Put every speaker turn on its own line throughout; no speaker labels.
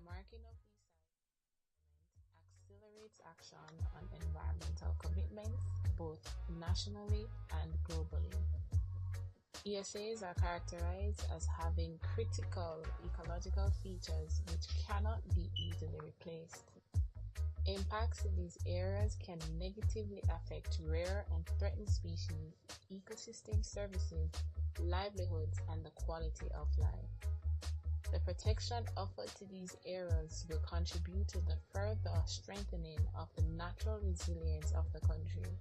marking of these sites accelerates action on environmental commitments both nationally and globally. ESAs are characterized as having critical ecological features which cannot be easily replaced. Impacts in these areas can negatively affect rare and threatened species, ecosystem services, livelihoods, and the quality of life. The protection offered to these areas will contribute to the further strengthening of the natural resilience of the country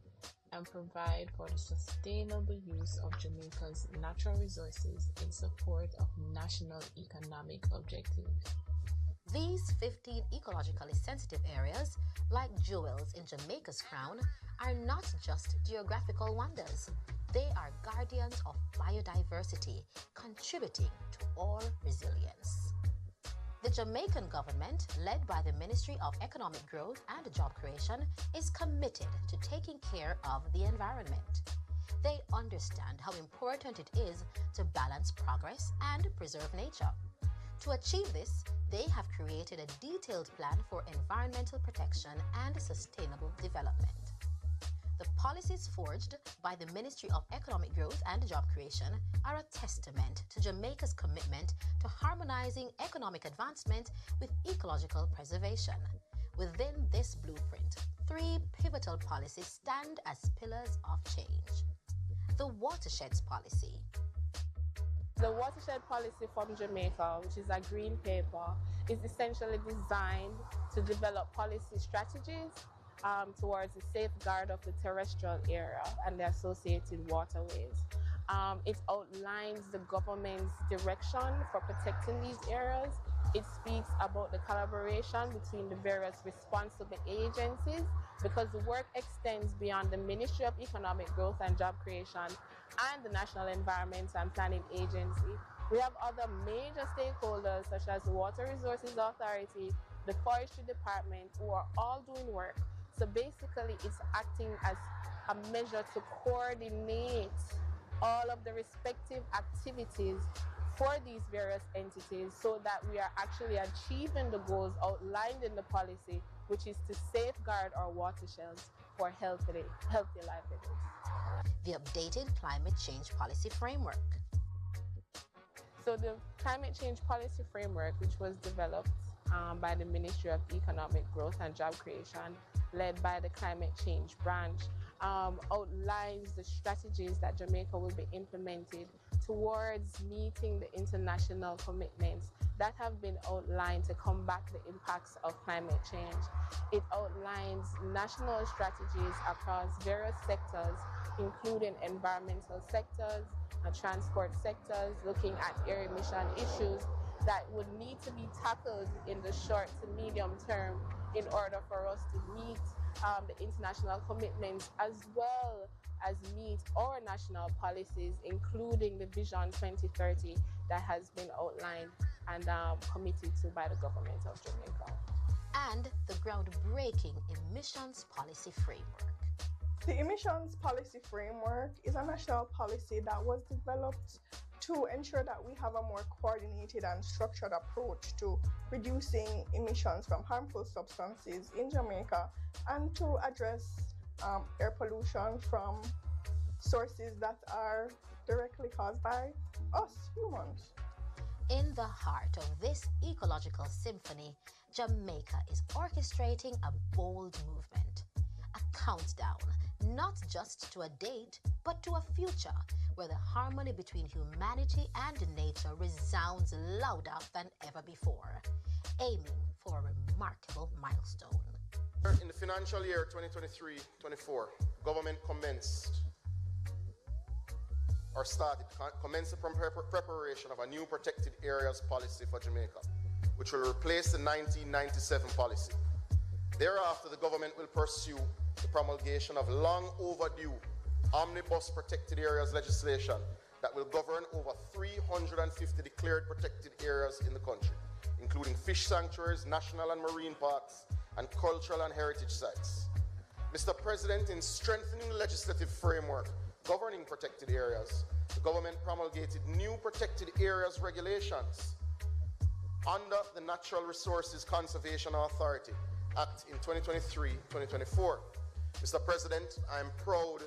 and provide for the sustainable use of Jamaica's natural resources in support of national economic objectives.
These 15 ecologically sensitive areas, like jewels in Jamaica's crown, are not just geographical wonders. They are guardians of biodiversity, contributing to our resilience. The Jamaican government, led by the Ministry of Economic Growth and Job Creation, is committed to taking care of the environment. They understand how important it is to balance progress and preserve nature. To achieve this, they have created a detailed plan for environmental protection and sustainable development. The policies forged by the Ministry of Economic Growth and Job Creation are a testament to Jamaica's commitment to harmonizing economic advancement with ecological preservation. Within this blueprint, 3 pivotal policies stand as pillars of change. The Watersheds Policy.
The watershed policy from Jamaica, which is a green paper, is essentially designed to develop policy strategies towards the safeguard of the terrestrial area and the associated waterways. It outlines the government's direction for protecting these areas. It speaks about the collaboration between the various responsible agencies because the work extends beyond the Ministry of Economic Growth and Job Creation and the National Environment and Planning Agency. We have other major stakeholders such as the Water Resources Authority, the Forestry Department, who are all doing work. So basically it's acting as a measure to coordinate all of the respective activities for these various entities so that we are actually achieving the goals outlined in the policy, which is to safeguard our watersheds for healthy livelihoods.
The updated Climate Change Policy Framework.
So the Climate Change Policy Framework, which was developed by the Ministry of Economic Growth and Job Creation, led by the Climate Change Branch, outlines the strategies that Jamaica will be implementing towards meeting the international commitments that have been outlined to combat the impacts of climate change. It outlines national strategies across various sectors, including environmental sectors and transport sectors, looking at air emission issues that would need to be tackled in the short to medium term in order for us to meet the international commitments as well as meet our national policies, including the Vision 2030 that has been outlined and committed to by the government of Jamaica.
And the groundbreaking Emissions Policy Framework.
The Emissions Policy Framework is a national policy that was developed to ensure that we have a more coordinated and structured approach to reducing emissions from harmful substances in Jamaica and to address air pollution from sources that are directly caused by us humans.
In the heart of this ecological symphony, Jamaica is orchestrating a bold movement. A countdown, not just to a date, but to a future where the harmony between humanity and nature resounds louder than ever before, aiming for a remarkable milestone.
In the financial year 2023-24, government commenced the preparation of a new protected areas policy for Jamaica, which will replace the 1997 policy. Thereafter, the government will pursue the promulgation of long overdue omnibus protected areas legislation that will govern over 350 declared protected areas in the country, including fish sanctuaries, national and marine parks, and cultural and heritage sites. Mr. President, in strengthening the legislative framework governing protected areas, the government promulgated new protected areas regulations under the Natural Resources Conservation Authority Act in 2023-2024. Mr. President, I am proud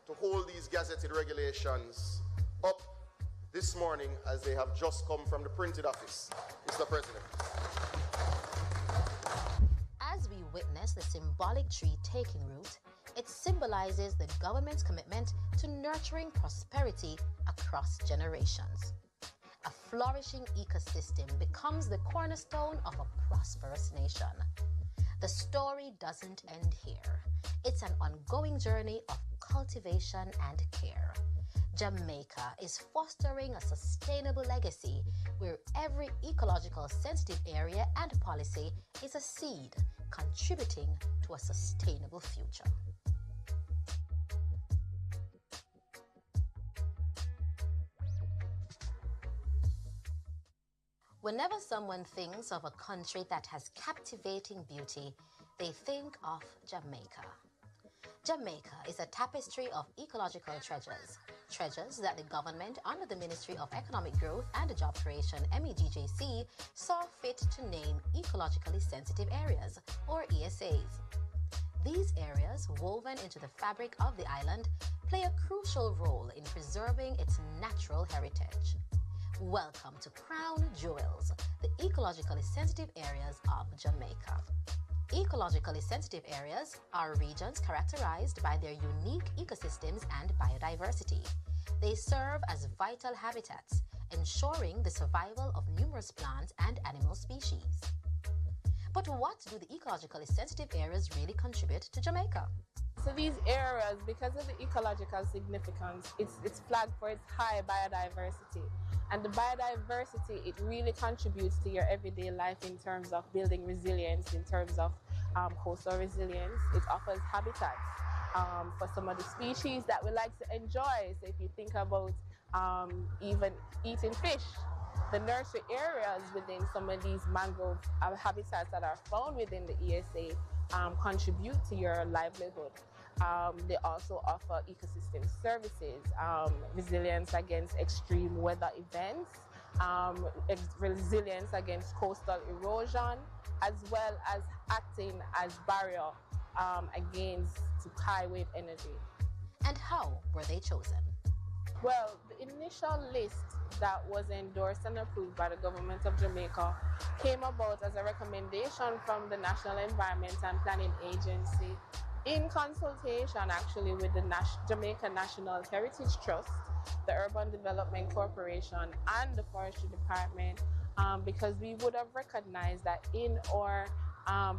to hold these gazetted regulations up this morning as they have just come from the printed office. Mr. President.
As we witness the symbolic tree taking root, it symbolizes the government's commitment to nurturing prosperity across generations. A flourishing ecosystem becomes the cornerstone of a prosperous nation. The story doesn't end here. It's an ongoing journey of cultivation and care. Jamaica is fostering a sustainable legacy where every ecological sensitive area and policy is a seed contributing to a sustainable future. Whenever someone thinks of a country that has captivating beauty, they think of Jamaica. Jamaica is a tapestry of ecological treasures that the government under the Ministry of Economic Growth and Job Creation, MEGJC, saw fit to name ecologically sensitive areas, or ESAs. These areas, woven into the fabric of the island, play a crucial role in preserving its natural heritage. Welcome to Crown Jewels, the ecologically sensitive areas of Jamaica. Ecologically sensitive areas are regions characterized by their unique ecosystems and biodiversity. They serve as vital habitats, ensuring the survival of numerous plant and animal species. But what do the ecologically sensitive areas really contribute to Jamaica?
So these areas, because of the ecological significance, it's flagged for its high biodiversity. And the biodiversity, it really contributes to your everyday life in terms of building resilience, in terms of coastal resilience. It offers habitats for some of the species that we like to enjoy. So if you think about even eating fish, the nursery areas within some of these mangrove habitats that are found within the ESA contribute to your livelihood. They also offer ecosystem services, resilience against extreme weather events, resilience against coastal erosion, as well as acting as barrier against high wave energy.
And how were they chosen?
Well, the initial list that was endorsed and approved by the government of Jamaica came about as a recommendation from the National Environment and Planning Agency in consultation actually with the Jamaica National Heritage Trust, the Urban Development Corporation, and the Forestry Department, because we would have recognized that in our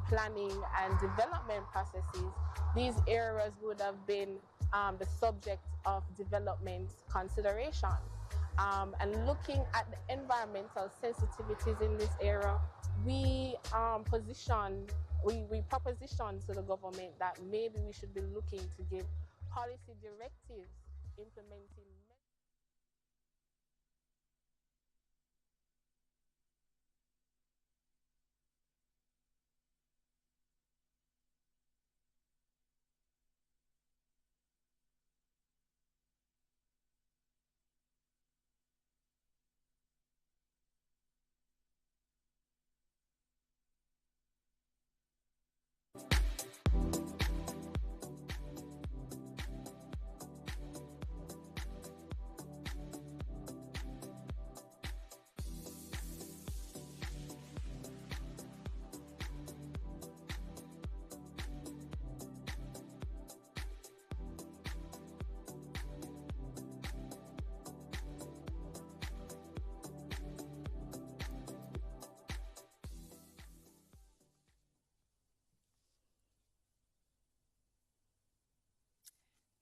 planning and development processes, these areas would have been the subject of development consideration. And looking at the environmental sensitivities in this area, we propositioned to the government that maybe we should be looking to give policy directives implementing.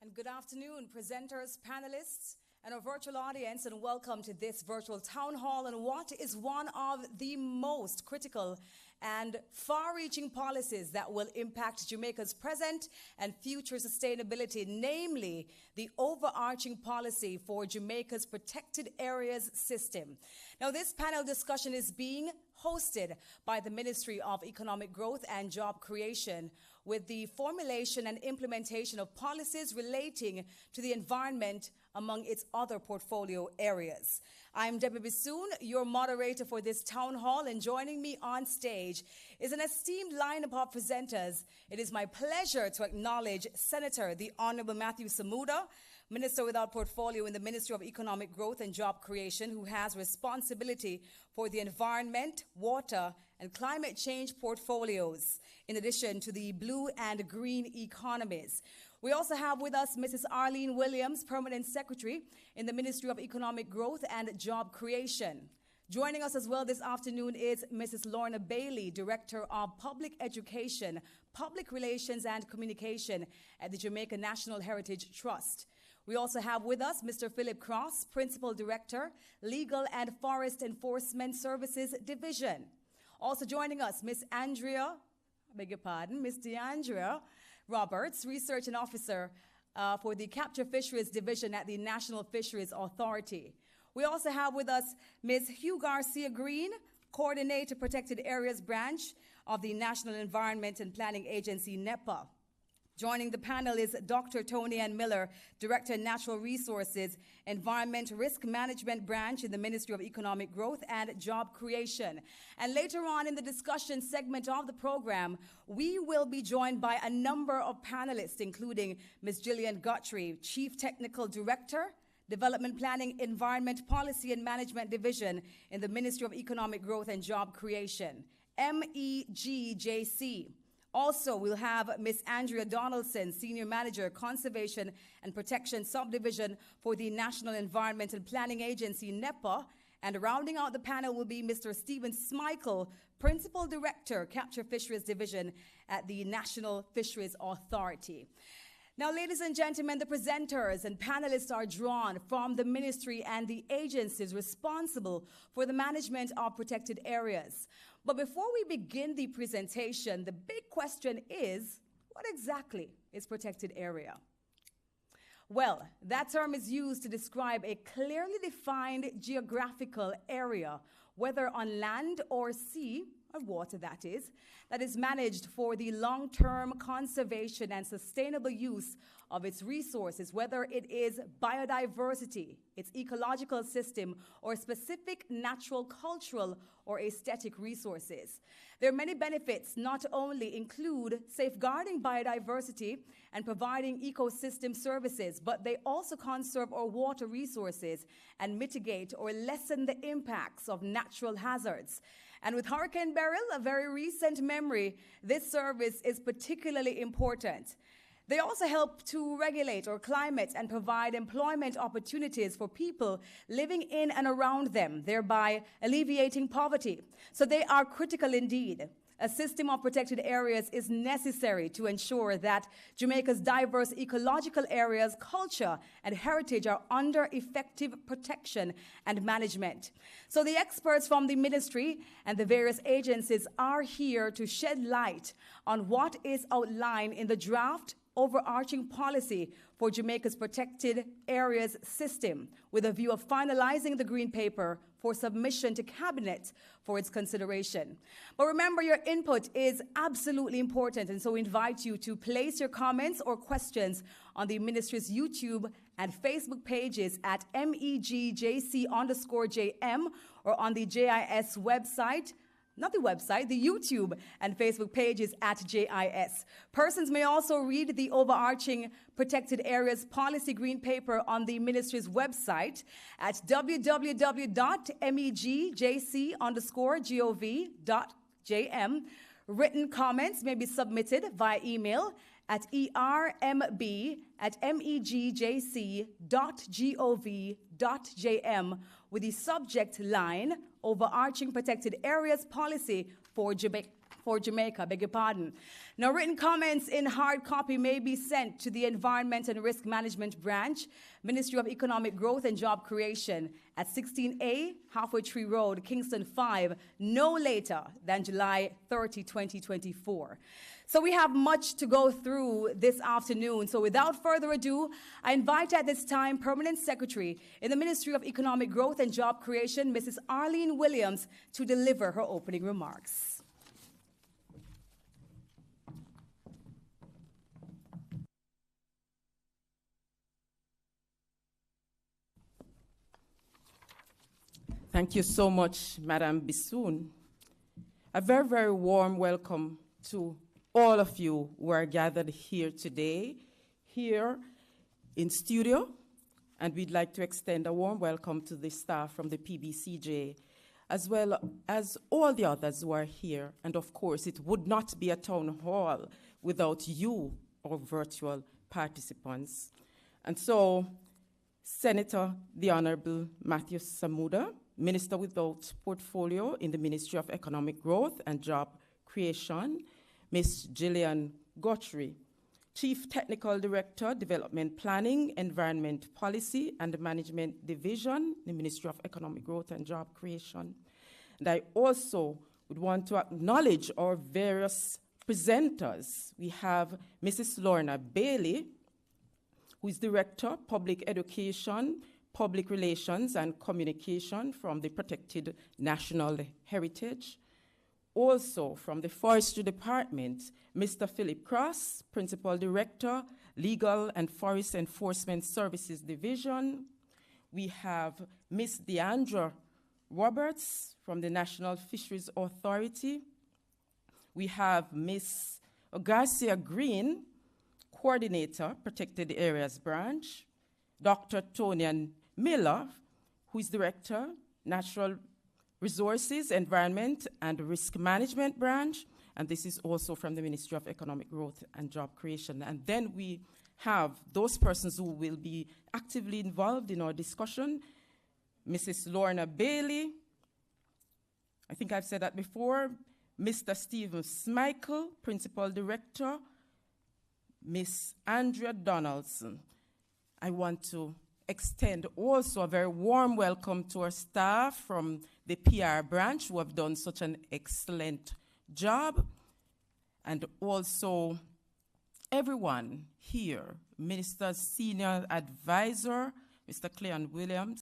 And good afternoon, presenters, panelists, and our virtual audience, and welcome to this virtual town hall on what is one of the most critical and far-reaching policies that will impact Jamaica's present and future sustainability, namely the overarching policy for Jamaica's protected areas system. Now, this panel discussion is being hosted by the Ministry of Economic Growth and Job Creation, with the formulation and implementation of policies relating to the environment among its other portfolio areas. I'm Debbie Bissoon, your moderator for this town hall, and joining me on stage is an esteemed lineup of presenters. It is my pleasure to acknowledge Senator the Honorable Matthew Samuda, Minister without portfolio in the Ministry of Economic Growth and Job Creation, who has responsibility for the environment, water, and climate change portfolios, in addition to the blue and green economies. We also have with us Mrs. Arlene Williams, Permanent Secretary in the Ministry of Economic Growth and Job Creation. Joining us as well this afternoon is Mrs. Lorna Bailey, Director of Public Education, Public Relations and Communication at the Jamaica National Heritage Trust. We also have with us Mr. Philip Cross, Principal Director, Legal and Forest Enforcement Services Division. Also joining us, Miss DeAndrea Roberts, Research and Officer for the Capture Fisheries Division at the National Fisheries Authority. We also have with us Ms. Hugh Garcia Green, Coordinator Protected Areas Branch of the National Environment and Planning Agency, NEPA. Joining the panel is Dr. Tony Ann Miller, Director Natural Resources, Environment Risk Management Branch in the Ministry of Economic Growth and Job Creation. And later on in the discussion segment of the program, we will be joined by a number of panelists, including Ms. Gillian Guthrie, Chief Technical Director, Development Planning, Environment Policy and Management Division in the Ministry of Economic Growth and Job Creation, MEGJC. Also, we'll have Ms. Andrea Donaldson, Senior Manager, Conservation and Protection Subdivision for the National Environment and Planning Agency, NEPA. And rounding out the panel will be Mr. Stephen Smichael, Principal Director, Capture Fisheries Division at the National Fisheries Authority. Now, ladies and gentlemen, the presenters and panelists are drawn from the ministry and the agencies responsible for the management of protected areas. But before we begin the presentation, the big question is, what exactly is protected area? Well, that term is used to describe a clearly defined geographical area, whether on land or sea, or water that is managed for the long-term conservation and sustainable use of its resources, whether it is biodiversity, its ecological system, or specific natural, cultural, or aesthetic resources. Their many benefits not only include safeguarding biodiversity and providing ecosystem services, but they also conserve our water resources and mitigate or lessen the impacts of natural hazards. And with Hurricane Beryl, a very recent memory, this service is particularly important. They also help to regulate our climate and provide employment opportunities for people living in and around them, thereby alleviating poverty. So they are critical indeed. A system of protected areas is necessary to ensure that Jamaica's diverse ecological areas, culture, and heritage are under effective protection and management. So the experts from the ministry and the various agencies are here to shed light on what is outlined in the draft overarching policy for Jamaica's protected areas system, with a view of finalizing the green paper for submission to Cabinet for its consideration. But remember, your input is absolutely important, and so we invite you to place your comments or questions on the Ministry's YouTube and Facebook pages at MEGJC_JM or on the JIS website. Not the website, the YouTube and Facebook pages at JIS. Persons may also read the overarching protected areas policy green paper on the ministry's website at www.megjc_gov.jm. Written comments may be submitted via email at ermb@megjc.gov.jm with the subject line Overarching Protected Areas Policy for Jamaica. for Jamaica, beg your pardon. Now, written comments in hard copy may be sent to the Environment and Risk Management Branch, Ministry of Economic Growth and Job Creation, at 16A, Halfway Tree Road, Kingston 5, no later than July 30, 2024. So we have much to go through this afternoon. So without further ado, I invite at this time Permanent Secretary in the Ministry of Economic Growth and Job Creation, Mrs. Arlene Williams, to deliver her opening remarks.
Thank you so much, Madam Bissoon. A very, very warm welcome to all of you who are gathered here today, here in studio, and we'd like to extend a warm welcome to the staff from the PBCJ, as well as all the others who are here. And of course, it would not be a town hall without you, our virtual participants. And so, Senator the Honorable Matthew Samuda, Minister without Portfolio in the Ministry of Economic Growth and Job Creation, Ms. Gillian Guthrie, Chief Technical Director, Development Planning, Environment Policy and Management Division, the Ministry of Economic Growth and Job Creation. And I also would want to acknowledge our various presenters. We have Mrs. Lorna Bailey, who is Director, Public Education, Public Relations and Communication from the Protected National Heritage. Also from the Forestry Department, Mr. Philip Cross, Principal Director, Legal and Forest Enforcement Services Division. We have Ms. Deandra Roberts from the National Fisheries Authority. We have Ms. Garcia Green, Coordinator, Protected Areas Branch. Dr. Tonian Miller, who is Director, Natural Resources, Environment and Risk Management Branch, and this is also from the Ministry of Economic Growth and Job Creation. And then we have those persons who will be actively involved in our discussion. Mrs. Lorna Bailey, I think I've said that before, Mr. Stephen Smichael, Principal Director, Miss Andrea Donaldson. I want to extend also a very warm welcome to our staff from the PR branch who have done such an excellent job, and also everyone here, Minister's Senior Advisor, Mr. Cleon Williams,